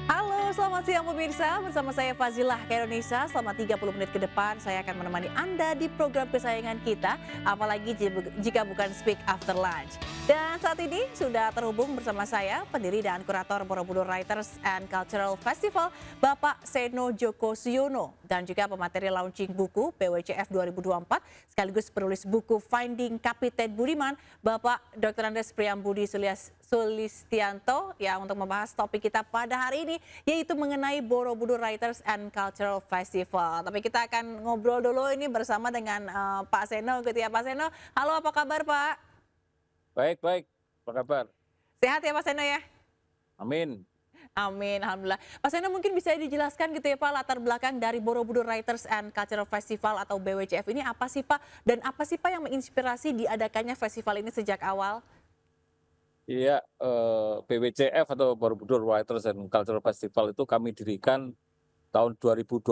Halo, selamat siang pemirsa. Bersama saya Fazilah ke Indonesia. Selama 30 menit ke depan, saya akan menemani Anda di program kesayangan kita, apalagi jika bukan Speak After Lunch. Dan saat ini sudah terhubung bersama saya, pendiri dan kurator Borobudur Writers and Cultural Festival, Bapak Seno Joko Siono, dan juga pemateri launching buku BWCF 2024, sekaligus penulis buku Finding Kapiten Budiman, Bapak Dr. Andes Priambudi Sulistianto, ya, untuk membahas topik kita pada hari ini, yaitu mengenai Borobudur Writers and Cultural Festival. Tapi kita akan ngobrol dulu ini bersama dengan Pak Seno gitu ya. Pak Seno, halo, apa kabar Pak? Baik baik, apa kabar? Sehat ya Pak Seno ya? Amin. Amin, alhamdulillah. Pak Seno, mungkin bisa dijelaskan gitu ya Pak, latar belakang dari Borobudur Writers and Cultural Festival atau BWCF ini apa sih Pak? Dan apa sih Pak yang menginspirasi diadakannya festival ini sejak awal? Iya, BWCF atau Borobudur Writers and Cultural Festival itu kami dirikan tahun 2012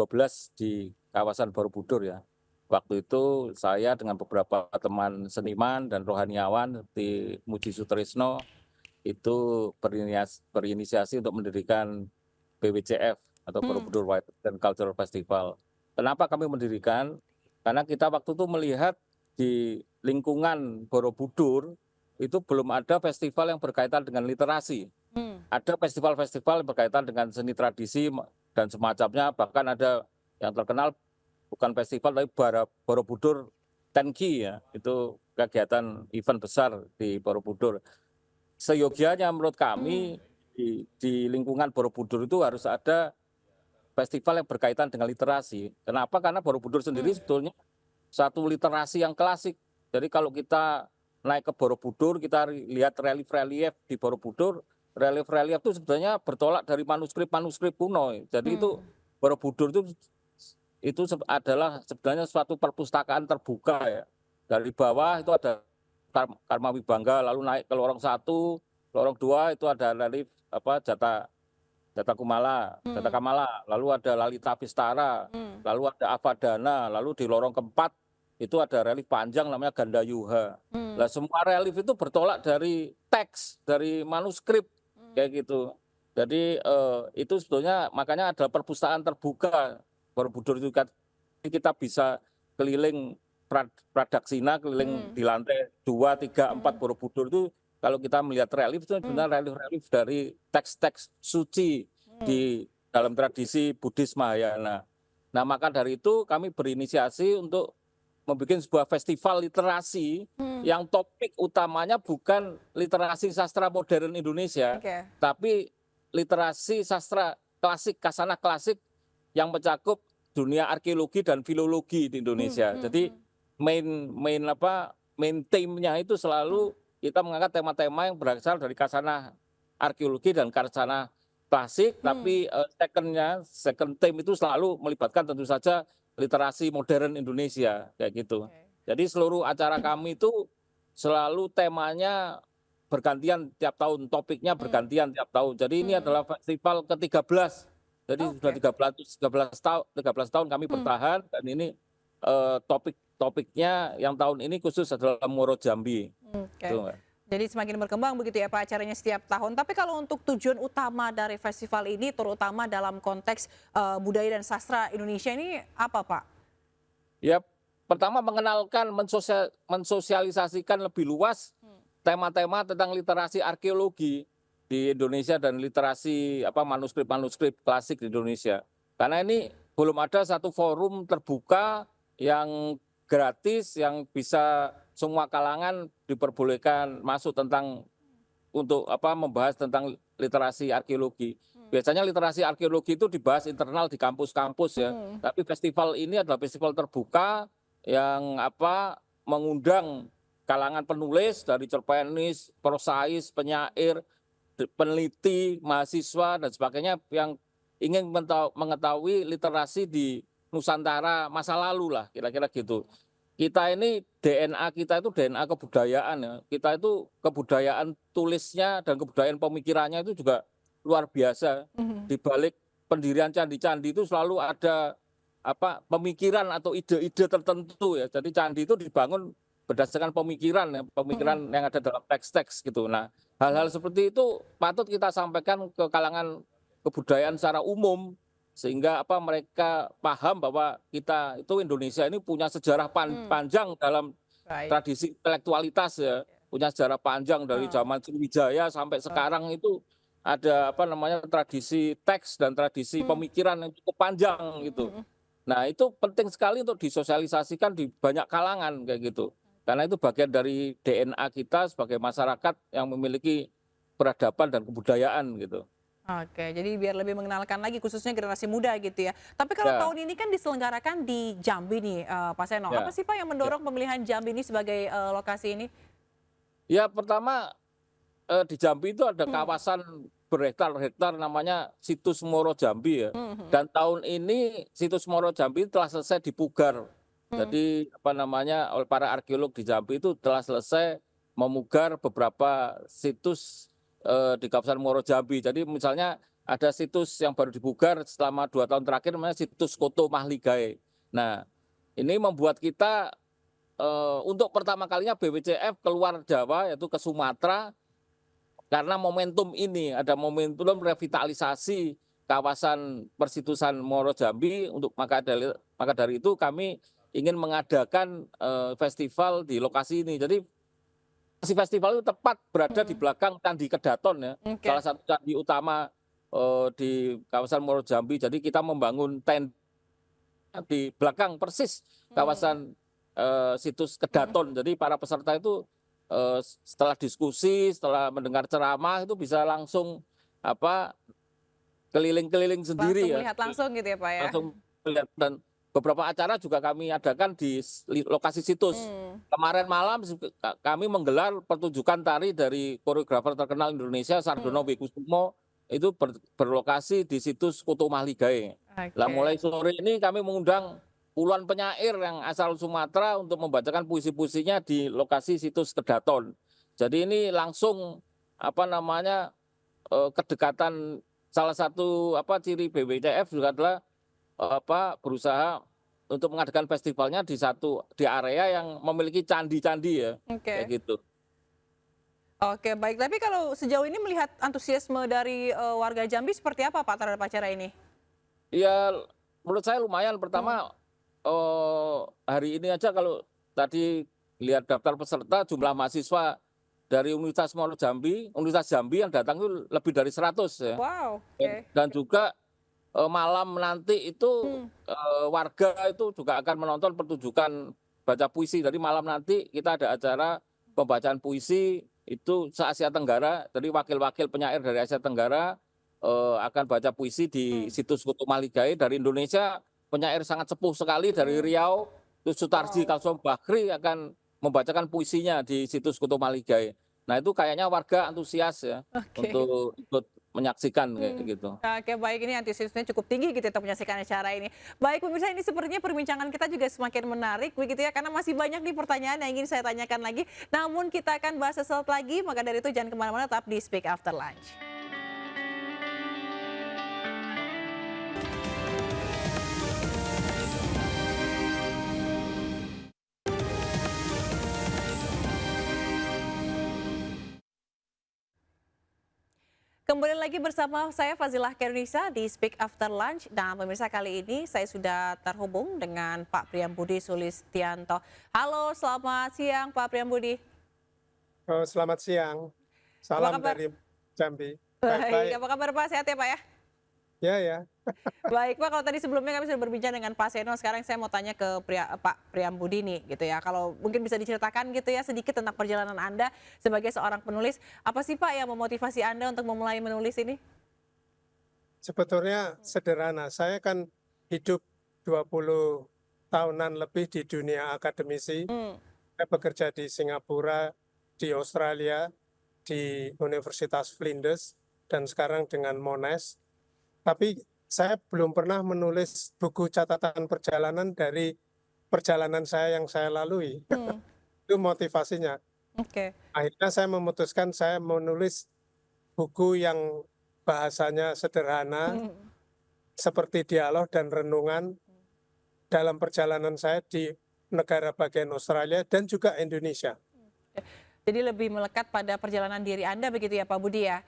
di kawasan Borobudur ya. Waktu itu saya dengan beberapa teman seniman dan rohaniawan seperti Muji Sutrisno itu berinisiasi untuk mendirikan BWCF atau Hmm, Borobudur Writers and Cultural Festival. Kenapa kami mendirikan? Karena kita waktu itu melihat di lingkungan Borobudur itu belum ada festival yang berkaitan dengan literasi. hmm, Ada festival-festival yang berkaitan dengan seni tradisi dan semacamnya, bahkan ada yang terkenal bukan festival tapi Borobudur Tenki ya, itu kegiatan event besar di Borobudur. Seyogianya menurut hmm, kami di lingkungan Borobudur itu harus ada festival yang berkaitan dengan literasi. Kenapa? Karena Borobudur sendiri hmm, sebetulnya satu literasi yang klasik. Jadi kalau kita naik ke Borobudur, kita lihat relief-relief di Borobudur, relief-relief itu sebenarnya bertolak dari manuskrip-manuskrip kuno. Jadi itu hmm, Borobudur itu adalah sebenarnya suatu perpustakaan terbuka ya. Dari bawah itu ada Karma Wibangga, lalu naik ke lorong 2 itu ada relief apa Jata Kumala, Jata hmm, Kamala, lalu ada Lalita Vistara, hmm, lalu ada Avadana, lalu di lorong keempat itu ada relief panjang namanya Gandayuha. hmm, Nah, semua relief itu bertolak dari teks, dari manuskrip hmm. kayak gitu. Jadi itu sebetulnya makanya ada perpustakaan terbuka Borobudur itu kan kita bisa keliling Pradaksina, keliling Hmm, di lantai 2, 3, 4 hmm, Borobudur itu kalau kita melihat relief itu hmm, sebenarnya relief-relief dari teks-teks suci hmm, di dalam tradisi Buddhis Mahayana. Nah, maka dari itu kami berinisiasi untuk membuat sebuah festival literasi hmm. yang topik utamanya bukan literasi sastra modern Indonesia, Oke. tapi literasi sastra klasik, kasanah klasik yang mencakup dunia arkeologi dan filologi di Hmm, Indonesia. hmm, Jadi hmm, main theme-nya itu hmm, selalu kita mengangkat tema-tema yang berasal dari kasanah arkeologi dan kasanah klasik, hmm. tapi second theme itu selalu melibatkan tentu saja literasi modern Indonesia kayak gitu. Oke. Jadi seluruh acara kami itu selalu temanya bergantian tiap tahun, topiknya Hmm, bergantian tiap tahun. Jadi ini hmm. adalah festival ke-13. Jadi sudah Oke. 13 tahun kami Hmm, bertahan dan ini topiknya yang tahun ini khusus adalah Moro Jambi. oke. Itu, Mbak. Jadi semakin berkembang begitu ya Pak acaranya setiap tahun. Tapi kalau untuk tujuan utama dari festival ini terutama dalam konteks budaya dan sastra Indonesia ini apa Pak? Ya, pertama mengenalkan, mensosialisasikan lebih luas Hmm, tema-tema tentang literasi arkeologi di Indonesia dan literasi manuskrip-manuskrip klasik di Indonesia. Karena ini belum ada satu forum terbuka yang gratis yang bisa semua kalangan diperbolehkan masuk untuk membahas tentang literasi arkeologi. hmm, Biasanya literasi arkeologi itu dibahas internal di kampus-kampus ya, hmm, tapi festival ini adalah festival terbuka yang mengundang kalangan penulis dari cerpenis, prosais, penyair, peneliti, mahasiswa dan sebagainya yang ingin mengetahui literasi di Nusantara masa lalu lah, kira-kira gitu. Kita ini DNA kita itu DNA kebudayaan ya. Kita itu kebudayaan tulisnya dan kebudayaan pemikirannya itu juga luar biasa. hmm, Di balik pendirian candi-candi itu selalu ada pemikiran atau ide-ide tertentu ya. Jadi candi itu dibangun berdasarkan pemikiran ya, pemikiran hmm, yang ada dalam teks-teks gitu. Nah, hal-hal hmm, seperti itu patut kita sampaikan ke kalangan kebudayaan secara umum, sehingga mereka paham bahwa kita itu Indonesia ini punya sejarah panjang dalam Baik. tradisi intelektualitas ya, punya sejarah panjang dari zaman Sriwijaya sampai sekarang itu ada tradisi teks dan tradisi pemikiran yang cukup panjang gitu. Nah, itu penting sekali untuk disosialisasikan di banyak kalangan kayak gitu. Karena itu bagian dari DNA kita sebagai masyarakat yang memiliki peradaban dan kebudayaan gitu. Oke, jadi biar lebih mengenalkan lagi khususnya generasi muda gitu ya. Tapi kalau Ya, tahun ini kan diselenggarakan di Jambi nih, Pak Seno. Apa ya, sih Pak yang ya. mendorong pemilihan Jambi ini sebagai lokasi ini? Ya, pertama di Jambi itu ada Hmm. kawasan berhektar-hektar namanya Situs Moro Jambi ya. Hmm. Dan tahun ini Situs Moro Jambi telah selesai dipugar. Hmm. Jadi oleh para arkeolog di Jambi itu telah selesai memugar beberapa situs di kawasan Moro Jambi. Jadi misalnya ada situs yang baru dipugar selama 2 tahun terakhir namanya situs Koto Mahligai. Nah, ini membuat kita untuk pertama kalinya BWCF keluar Jawa yaitu ke Sumatera karena momentum ini, ada momentum revitalisasi kawasan persitusan Moro Jambi. Maka dari itu kami ingin mengadakan festival di lokasi ini. Jadi festival itu tepat berada di belakang Candi Kedaton ya, Oke. salah satu candi utama di kawasan Moro Jambi. Jadi kita membangun tenda di belakang persis kawasan situs Kedaton. Jadi para peserta itu setelah diskusi, setelah mendengar ceramah itu bisa langsung keliling-keliling sendiri Langsung ya. melihat langsung gitu ya Pak ya? Langsung melihat, dan beberapa acara juga kami adakan di lokasi situs. Kemarin malam kami menggelar pertunjukan tari dari koreografer terkenal Indonesia Sardono Wikusumo, itu berlokasi di situs Koto Mahligai. Lah Oke. mulai sore ini kami mengundang puluhan penyair yang asal Sumatera untuk membacakan puisi-puisinya di lokasi situs Kedaton. Jadi ini langsung kedekatan. Salah satu ciri BWCF juga adalah berusaha untuk mengadakan festivalnya di area yang memiliki candi-candi ya, Oke. kayak gitu. Oke, baik. Tapi kalau sejauh ini melihat antusiasme dari warga Jambi seperti apa Pak terhadap acara ini? Ya, menurut saya lumayan. Pertama, hari ini aja kalau tadi lihat daftar peserta, jumlah mahasiswa dari Universitas Jambi yang datang itu lebih dari 100 ya. Wow, oke. Dan juga malam nanti itu warga itu juga akan menonton pertunjukan baca puisi. Jadi malam nanti kita ada acara pembacaan puisi itu se-Asia Tenggara. Jadi wakil-wakil penyair dari Asia Tenggara akan baca puisi di situs Koto Mahligai. Dari Indonesia penyair sangat sepuh sekali dari Riau, itu Sutarji Kalsom Bakri akan membacakan puisinya di situs Koto Mahligai. Nah, itu kayaknya warga antusias ya Oke. untuk ikut menyaksikan kayak gitu. Oke, baik, ini antusiasmenya cukup tinggi gitu ya untuk menyaksikan acara ini. Baik pemirsa, ini sepertinya perbincangan kita juga semakin menarik begitu ya, karena masih banyak nih pertanyaan yang ingin saya tanyakan lagi. Namun kita akan bahas sesaat lagi, maka dari itu jangan kemana-mana, tetap di Speak After Lunch. Kembali lagi bersama saya Fazilah Kernisa di Speak After Lunch. Dan pemirsa, kali ini saya sudah terhubung dengan Pak Priambudi Sulistianto. Halo, selamat siang Pak Priambudi. Oh, selamat siang. Salam kabar? dari Jambi. Baik, Baik-baik. apa kabar Pak? Sehat ya Pak ya? Ya, ya. Baik Pak, kalau tadi sebelumnya kami sudah berbincang dengan Pak Seno, sekarang saya mau tanya ke Pak Priambudi nih gitu ya. Kalau mungkin bisa diceritakan gitu ya sedikit tentang perjalanan Anda sebagai seorang penulis. Apa sih Pak yang memotivasi Anda untuk memulai menulis ini? Sebetulnya sederhana. Saya kan hidup 20 tahunan lebih di dunia akademisi. Saya bekerja di Singapura, di Australia, di Universitas Flinders, dan sekarang dengan Monash. Tapi saya belum pernah menulis buku catatan perjalanan dari perjalanan saya yang saya lalui. Itu motivasinya. Oke. Akhirnya saya memutuskan saya menulis buku yang bahasanya sederhana, seperti dialog dan renungan dalam perjalanan saya di negara bagian Australia dan juga Indonesia. Jadi lebih melekat pada perjalanan diri Anda begitu ya Pak Budi ya?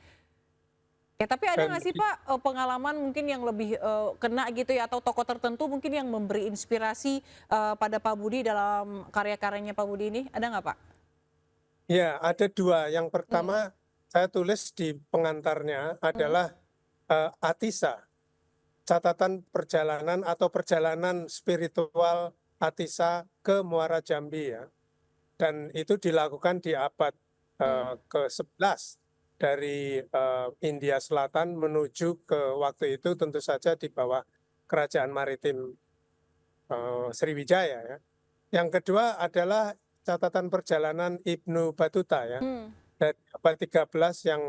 Ya, tapi ada Dan nggak sih Pak, pengalaman mungkin yang lebih, kena gitu ya atau tokoh tertentu mungkin yang memberi inspirasi, pada Pak Budi dalam karya-karyanya Pak Budi ini, ada nggak Pak? ya, ada dua. Yang Mhm, pertama saya tulis di pengantarnya mhm, adalah Atisa, catatan perjalanan atau perjalanan spiritual Atisa ke Muara Jambi ya. Dan itu dilakukan di abad mhm, ke-11 dari India Selatan menuju ke waktu itu tentu saja di bawah Kerajaan Maritim Sriwijaya ya. Yang kedua adalah catatan perjalanan Ibnu Battuta ya, mmm, dari abad 13 yang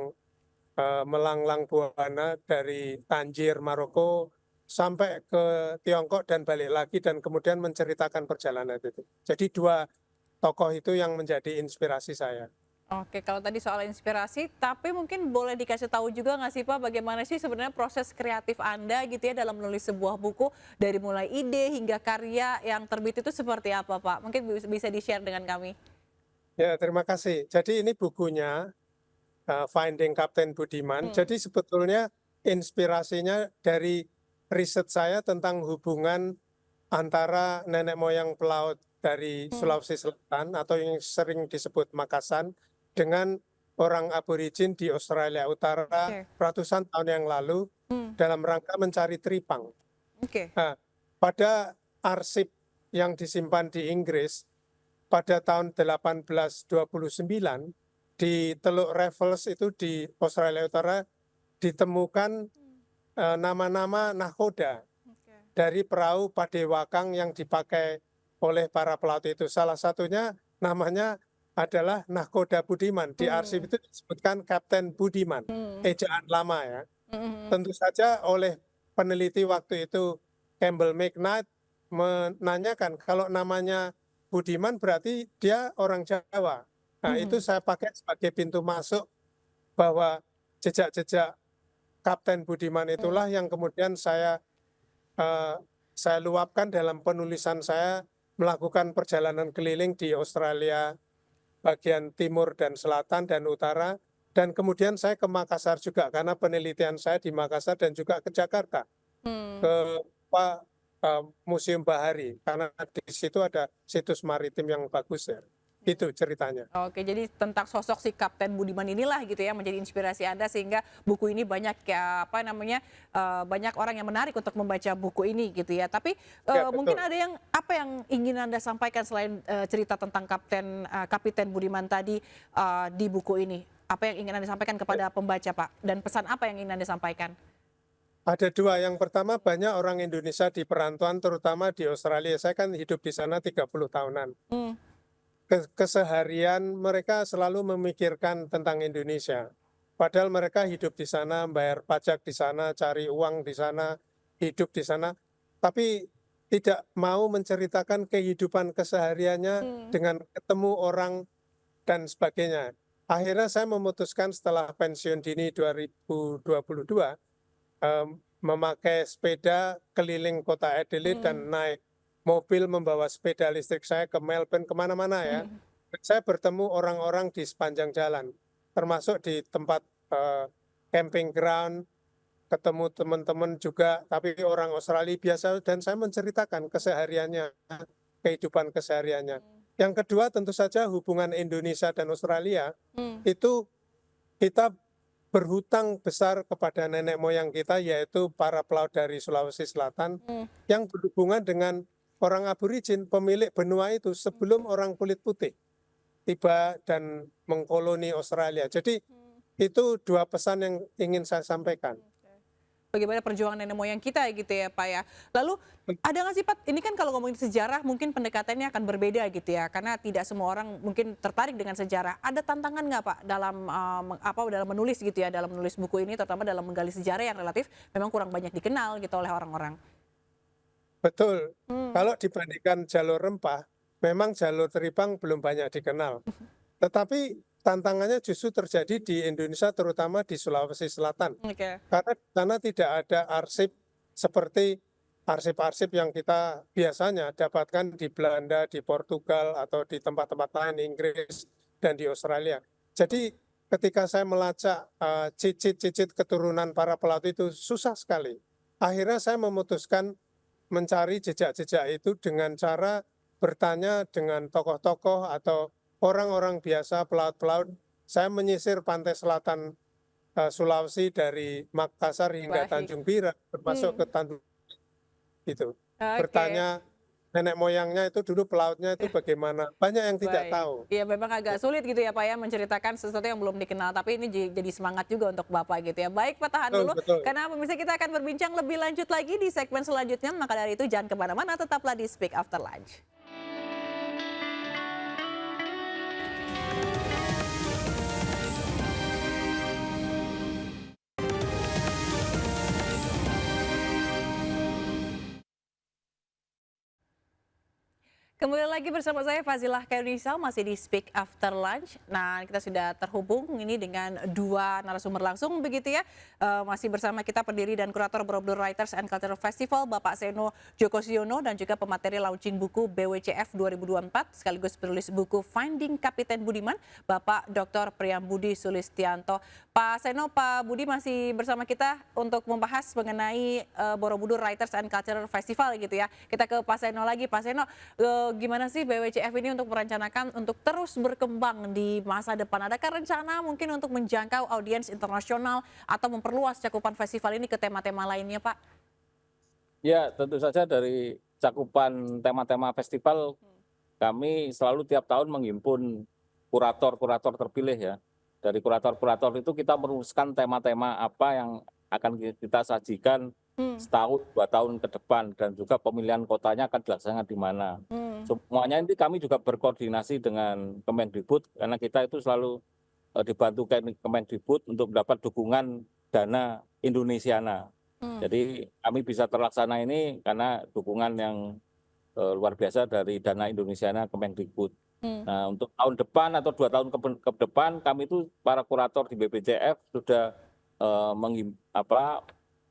melanglang buana dari Tanjir, Maroko sampai ke Tiongkok dan balik lagi dan kemudian menceritakan perjalanan itu. Jadi dua tokoh itu yang menjadi inspirasi saya. oke kalau tadi soal inspirasi, tapi mungkin boleh dikasih tahu juga nggak sih Pak, bagaimana sih sebenarnya proses kreatif Anda gitu ya dalam menulis sebuah buku, dari mulai ide hingga karya yang terbit itu seperti apa Pak? Mungkin bisa di-share dengan kami. Ya, terima kasih. Jadi ini bukunya Finding Kapten Budiman. Mmm, Jadi sebetulnya inspirasinya dari riset saya tentang hubungan antara nenek moyang pelaut dari mhm, Sulawesi Selatan atau yang sering disebut Makassar dengan orang aborigin di Australia Utara oke, ratusan tahun yang lalu mmm, dalam rangka mencari teripang. oke, Nah, pada arsip yang disimpan di Inggris pada tahun 1829 di Teluk Raffles itu di Australia Utara ditemukan nama-nama nahkoda oke, dari perahu Padewakang yang dipakai oleh para pelaut itu. Salah satunya namanya adalah Nahkoda Budiman. Di arsip mmm, itu disebutkan Kapten Budiman, mhm, ejaan lama ya. mhm mhm. Tentu saja oleh peneliti waktu itu Campbell McKnight menanyakan kalau namanya Budiman berarti dia orang Jawa. Nah, itu Mhm, saya pakai sebagai pintu masuk bahwa jejak-jejak Kapten Budiman mhm, itulah yang kemudian eh, saya luapkan dalam penulisan saya melakukan perjalanan keliling di Australia bagian timur dan selatan dan utara dan kemudian saya ke Makassar juga karena penelitian saya di Makassar dan juga ke Jakarta mmm. ke apa, Museum Bahari karena di situ ada situs maritim yang bagus ya. Itu ceritanya. Oke, jadi tentang sosok si Kapten Budiman inilah gitu ya menjadi inspirasi Anda sehingga buku ini banyak ya apa namanya, banyak orang yang menarik untuk membaca buku ini gitu ya. Tapi, Ya, mungkin betul. ada yang apa yang ingin Anda sampaikan selain, cerita tentang Kapiten Budiman tadi, di buku ini? Apa yang ingin Anda sampaikan kepada pembaca, Pak? Dan pesan apa yang ingin Anda sampaikan? Ada dua. Yang pertama banyak orang Indonesia di perantauan terutama di Australia. Saya kan hidup di sana 30 tahunan. Mmm, Keseharian mereka selalu memikirkan tentang Indonesia. Padahal mereka hidup di sana, bayar pajak di sana, cari uang di sana, hidup di sana, tapi tidak mau menceritakan kehidupan kesehariannya mmm, dengan ketemu orang dan sebagainya. Akhirnya saya memutuskan setelah pensiun dini 2022 memakai sepeda keliling kota Adelaide mmm, dan naik mobil membawa sepeda listrik saya ke Melbourne kemana-mana ya. mhm, Saya bertemu orang-orang di sepanjang jalan, termasuk di tempat camping ground, ketemu teman-teman juga, tapi orang Australia biasa dan saya menceritakan kesehariannya, kehidupan kesehariannya. Yang kedua tentu saja hubungan Indonesia dan Australia mmm, itu kita berhutang besar kepada nenek moyang kita yaitu para pelaut dari Sulawesi Selatan mmm, yang berhubungan dengan orang aborigin pemilik benua itu sebelum orang kulit putih tiba dan mengkoloni Australia. Jadi mmm. itu dua pesan yang ingin saya sampaikan. Oke. Bagaimana perjuangan nenek moyang kita gitu ya Pak ya. Lalu ada nggak sih Pak, ini kan kalau ngomongin sejarah mungkin pendekatannya akan berbeda gitu ya, karena tidak semua orang mungkin tertarik dengan sejarah. Ada tantangan nggak Pak dalam dalam menulis gitu ya, dalam menulis buku ini, terutama dalam menggali sejarah yang relatif memang kurang banyak dikenal gitu oleh orang-orang. Betul. Hmm, Kalau dibandingkan jalur rempah, memang jalur teripang belum banyak dikenal. Tetapi tantangannya justru terjadi di Indonesia terutama di Sulawesi Selatan. oke. Karena di sana tidak ada arsip seperti arsip-arsip yang kita biasanya dapatkan di Belanda, di Portugal, atau di tempat-tempat lain, Inggris, dan di Australia. Jadi ketika saya melacak cicit-cicit keturunan para pelaut itu susah sekali. Akhirnya saya memutuskan mencari jejak-jejak itu dengan cara bertanya dengan tokoh-tokoh atau orang-orang biasa pelaut-pelaut. Saya menyisir pantai selatan Sulawesi dari Makassar hingga Baik. Tanjung Bira, termasuk ke Hmm. Tanjung itu. Oke. Bertanya nenek moyangnya itu dulu pelautnya itu bagaimana. Banyak yang tidak Baik. tahu. Iya memang agak sulit gitu ya Pak ya menceritakan sesuatu yang belum dikenal, tapi ini jadi semangat juga untuk Bapak gitu ya. Baik Pak, tahan Betul, dulu betul. karena pemirsa kita akan berbincang lebih lanjut lagi di segmen selanjutnya. Maka dari itu jangan kemana-mana, tetaplah di Speak After Lunch. Kembali lagi bersama saya Fazilah Kairunisa, masih di Speak After Lunch. Nah, kita sudah terhubung ini dengan dua narasumber langsung begitu ya. Masih bersama kita pendiri dan kurator Borobudur Writers and Cultural Festival, Bapak Seno Joko Siono, dan juga pemateri launching buku BWCF 2024, sekaligus penulis buku Finding Kapiten Budiman, Bapak Dr. Priyambudi Sulistianto. Pak Seno, Pak Budi masih bersama kita untuk membahas mengenai Borobudur Writers and Cultural Festival gitu ya. Kita ke Pak Seno lagi. Pak Seno, gimana sih BWCF ini untuk merencanakan untuk terus berkembang di masa depan? Adakah rencana mungkin untuk menjangkau audiens internasional atau memperluas cakupan festival ini ke tema-tema lainnya, Pak? Ya, tentu saja dari cakupan tema-tema festival, kami selalu tiap tahun menghimpun kurator-kurator terpilih ya. Dari kurator-kurator itu kita merumuskan tema-tema apa yang akan kita sajikan setahun, 2 tahun ke depan, dan juga pemilihan kotanya akan dilaksanakan di mana. Semuanya ini kami juga berkoordinasi dengan Kemendikbud, karena kita itu selalu dibantu Kemendikbud untuk mendapat dukungan dana Indonesiana. Jadi kami bisa terlaksana ini karena dukungan yang luar biasa dari dana Indonesiana Kemendikbud. Nah, untuk tahun depan atau 2 tahun ke depan, kami itu para kurator di BPJF sudah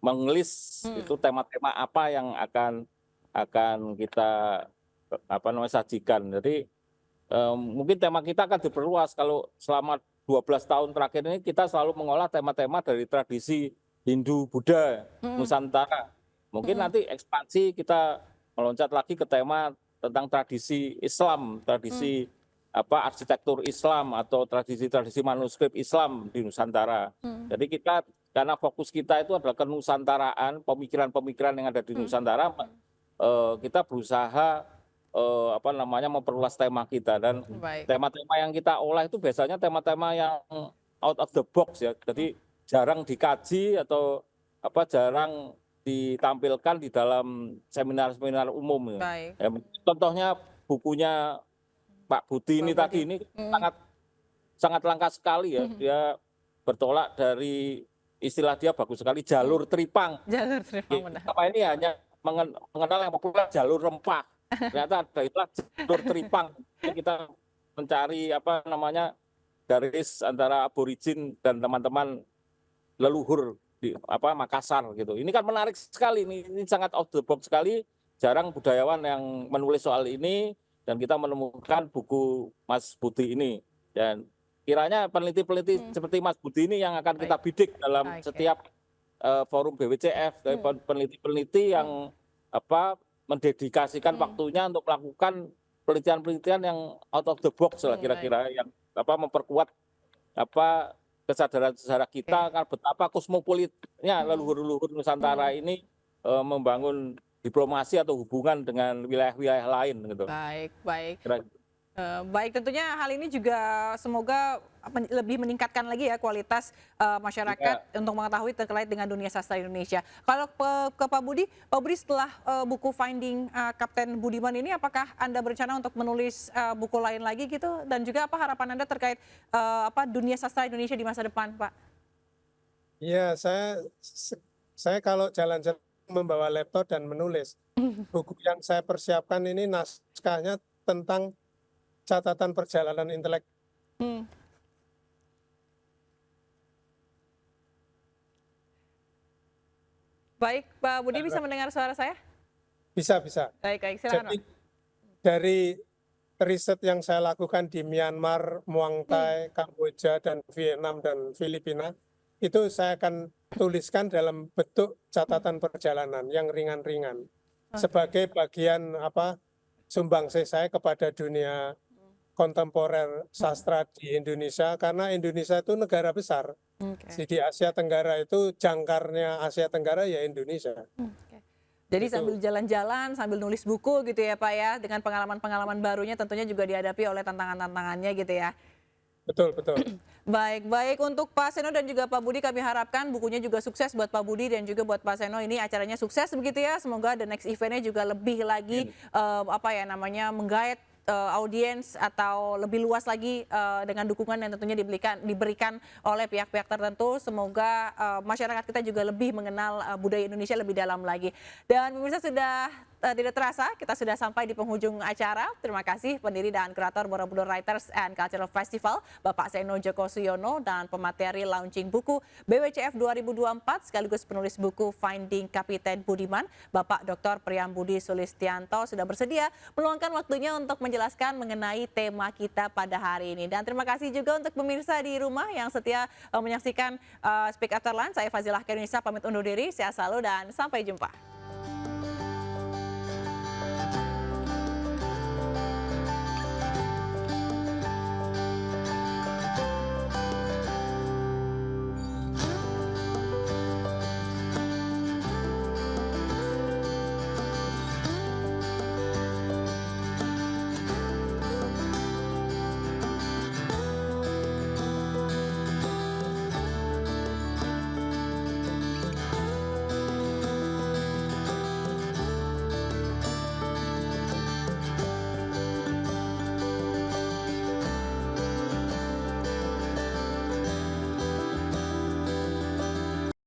mengelis itu tema-tema apa yang akan kita sajikan. Jadi mungkin tema kita akan diperluas. Kalau selama 12 tahun terakhir ini kita selalu mengolah tema-tema dari tradisi Hindu Buddha Nusantara. Mungkin nanti ekspansi kita meloncat lagi ke tema tentang tradisi Islam, tradisi arsitektur Islam atau tradisi-tradisi manuskrip Islam di Nusantara. Jadi kita, karena fokus kita itu adalah kenusantaraan, pemikiran-pemikiran yang ada di Nusantara, kita berusaha memperluas tema kita, dan Baik. tema-tema yang kita olah itu biasanya tema-tema yang out of the box ya. Jadi jarang dikaji atau jarang ditampilkan di dalam seminar-seminar umum. Baik. Ya, contohnya bukunya Pak Budi ini Pak Budi. tadi ini sangat langka sekali ya. Dia bertolak dari istilah dia bagus sekali, jalur tripang. Jalur tripang, benar. Apa ini hanya mengenal yang populer jalur rempah. Ternyata ada istilah jalur tripang. Kita mencari garis antara aborigin dan teman-teman leluhur di Makassar gitu. Ini kan menarik sekali, ini sangat out the box sekali. Jarang budayawan yang menulis soal ini, dan kita menemukan buku Mas Budi ini. Dan kiranya peneliti-peneliti seperti Mas Budi ini yang akan kita bidik dalam setiap forum BWCF, dari peneliti-peneliti yang mendedikasikan waktunya untuk melakukan penelitian-penelitian yang out of the box lah kira-kira, yang memperkuat kesadaran sejarah kita, kan betapa kosmopolitnya leluhur-leluhur Nusantara ini membangun diplomasi atau hubungan dengan wilayah-wilayah lain gitu. Baik, baik. Kira-kira. Baik, tentunya hal ini juga semoga lebih meningkatkan lagi ya kualitas masyarakat untuk mengetahui terkait dengan dunia sastra Indonesia. Kalau ke Pak Budi setelah buku Finding Kapten Budiman ini, apakah Anda berencana untuk menulis buku lain lagi gitu? Dan juga apa harapan Anda terkait dunia sastra Indonesia di masa depan, Pak? Ya, saya kalau jalan-jalan membawa laptop dan menulis. Buku yang saya persiapkan ini naskahnya tentang catatan perjalanan intelek. Baik, Pak Budi bisa mendengar suara saya? Bisa. Baik, silakan. Jadi dari riset yang saya lakukan di Myanmar, Muang Thai, Kamboja, dan Vietnam, dan Filipina, itu saya akan tuliskan dalam bentuk catatan perjalanan yang ringan-ringan. Sebagai bagian sumbangsih saya kepada dunia kontemporer sastra di Indonesia, karena Indonesia itu negara besar. Di Asia Tenggara itu jangkarnya Asia Tenggara ya Indonesia. Jadi Itu. sambil jalan-jalan, sambil nulis buku gitu ya Pak ya, dengan pengalaman-pengalaman barunya tentunya juga dihadapi oleh tantangan-tantangannya gitu ya. Betul, betul. Baik untuk Pak Seno dan juga Pak Budi, kami harapkan bukunya juga sukses buat Pak Budi dan juga buat Pak Seno, ini acaranya sukses begitu ya. Semoga the next eventnya juga lebih lagi menggait audiens atau lebih luas lagi dengan dukungan yang tentunya diberikan oleh pihak-pihak tertentu. Semoga masyarakat kita juga lebih mengenal budaya Indonesia lebih dalam lagi. Dan pemirsa, sudah tidak terasa kita sudah sampai di penghujung acara. Terima kasih pendiri dan kurator Borobudur Writers and Cultural Festival Bapak Seno Joko Suyono dan pemateri launching buku BWCF 2024 sekaligus penulis buku Finding Kapiten Budiman Bapak Dr. Priambudi Sulistianto sudah bersedia meluangkan waktunya untuk menjelaskan mengenai tema kita pada hari ini. Dan terima kasih juga untuk pemirsa di rumah yang setia menyaksikan Speak After Lunch. Saya Fazilah Khairunisa pamit undur diri. Sehat selalu dan sampai jumpa.